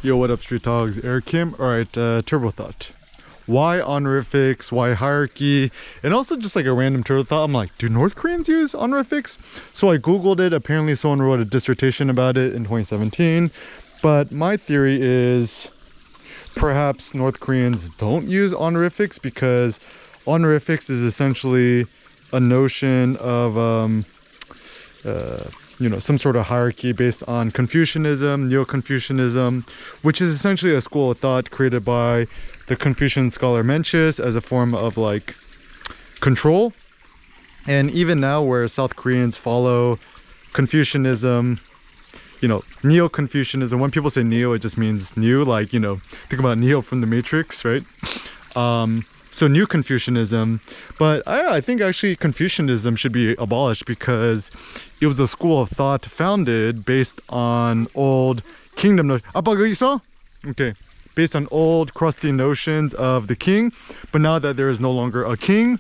Yo, what up, Street Dogs? Eric Kim. Alright, turbo thought. Why honorifics? Why hierarchy? And also just like a random turbo thought. I'm like, do North Koreans use honorifics? So I googled it. Apparently someone wrote a dissertation about it in 2017. But my theory is perhaps North Koreans don't use honorifics because honorifics is essentially a notion of some sort of hierarchy based on Confucianism, Neo-Confucianism, which is essentially a school of thought created by the Confucian scholar Mencius as a form of like control. And even now where South Koreans follow Confucianism, Neo-Confucianism, when people say Neo, it just means new, like, think about Neo from the Matrix, right? So New Confucianism, but I think actually Confucianism should be abolished because it was a school of thought founded based on old kingdom notions. 아빠 거기 있어? Okay. Based on old crusty notions of the king, but now that there is no longer a king,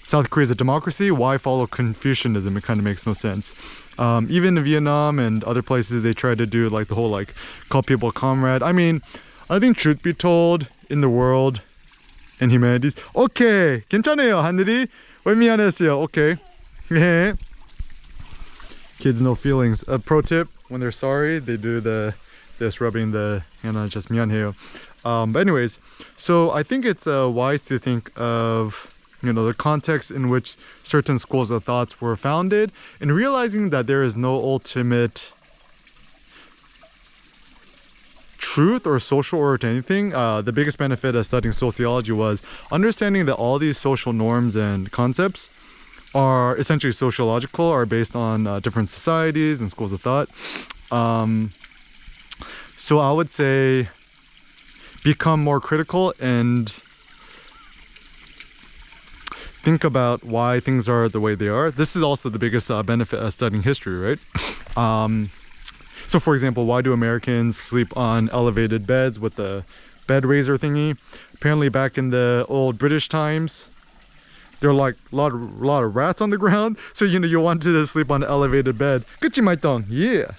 South Korea is a democracy, why follow Confucianism? It kind of makes no sense. Even in Vietnam and other places, they try to do like the whole like call people comrade. I mean, I think truth be told, in the world and humanities, okay, 괜찮아요 하늘이. 왜 미안했어요? Okay. Yeah. Kids no feelings. A pro tip: when they're sorry, they do this rubbing the hand on just 미안해요. But anyways, so I think it's wise to think of the context in which certain schools of thoughts were founded, and realizing that there is no ultimate truth or social order to anything. The biggest benefit of studying sociology was understanding that all these social norms and concepts are essentially sociological, are based on different societies and schools of thought. So I would say become more critical and think about why things are the way they are. This is also the biggest benefit of studying history, right? So for example, why do Americans sleep on elevated beds with the bed raiser thingy? Apparently back in the old British times, there are like a lot of rats on the ground. So you wanted to sleep on an elevated bed. 그치 말똥? Yeah.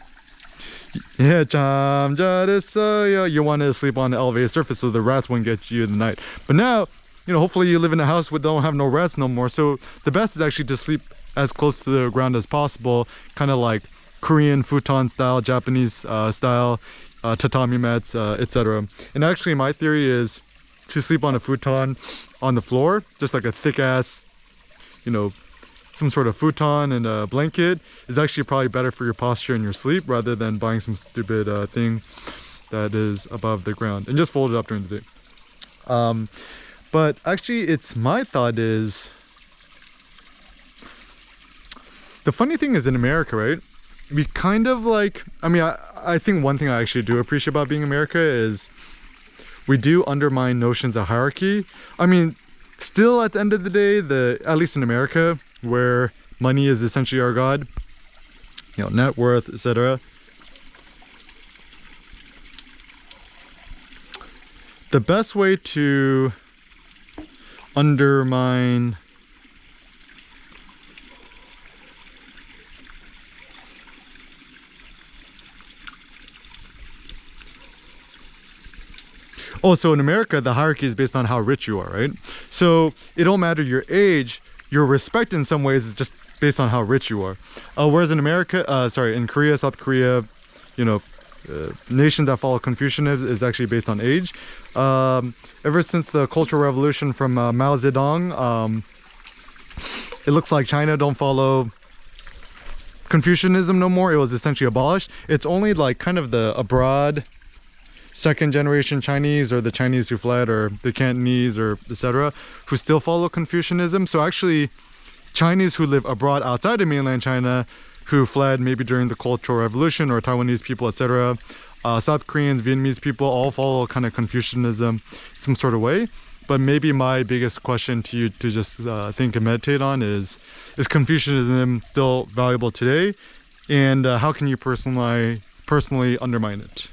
Yeah, 참 잘했어요. You wanted to sleep on an elevated surface so the rats wouldn't get you in the night. But now, hopefully you live in a house where don't have no rats no more. So the best is actually to sleep as close to the ground as possible, kind of like Korean futon style, Japanese style, tatami mats, etc. And actually my theory is to sleep on a futon on the floor, just like a thick ass, some sort of futon and a blanket is actually probably better for your posture and your sleep rather than buying some stupid thing that is above the ground and just fold it up during the day. But actually it's my thought is, the funny thing is in America, right? We kind of like, I think one thing I actually do appreciate about being America is we do undermine notions of hierarchy. Still at the end of the day, at least in America, where money is essentially our god, net worth, etc. The best way to undermine so in America, the hierarchy is based on how rich you are, right? So it don't matter your age, your respect in some ways is just based on how rich you are. Whereas in in Korea, South Korea, nations that follow Confucianism is actually based on age. Ever since the Cultural Revolution from Mao Zedong, it looks like China don't follow Confucianism no more. It was essentially abolished. It's only like kind of the abroad second generation Chinese or the Chinese who fled or the Cantonese or etc. who still follow Confucianism. So actually Chinese who live abroad outside of mainland China who fled maybe during the Cultural Revolution, or Taiwanese people, etc. South Koreans, Vietnamese people all follow kind of Confucianism some sort of way. But maybe my biggest question to you to just think and meditate on is Confucianism still valuable today? And how can you personally undermine it?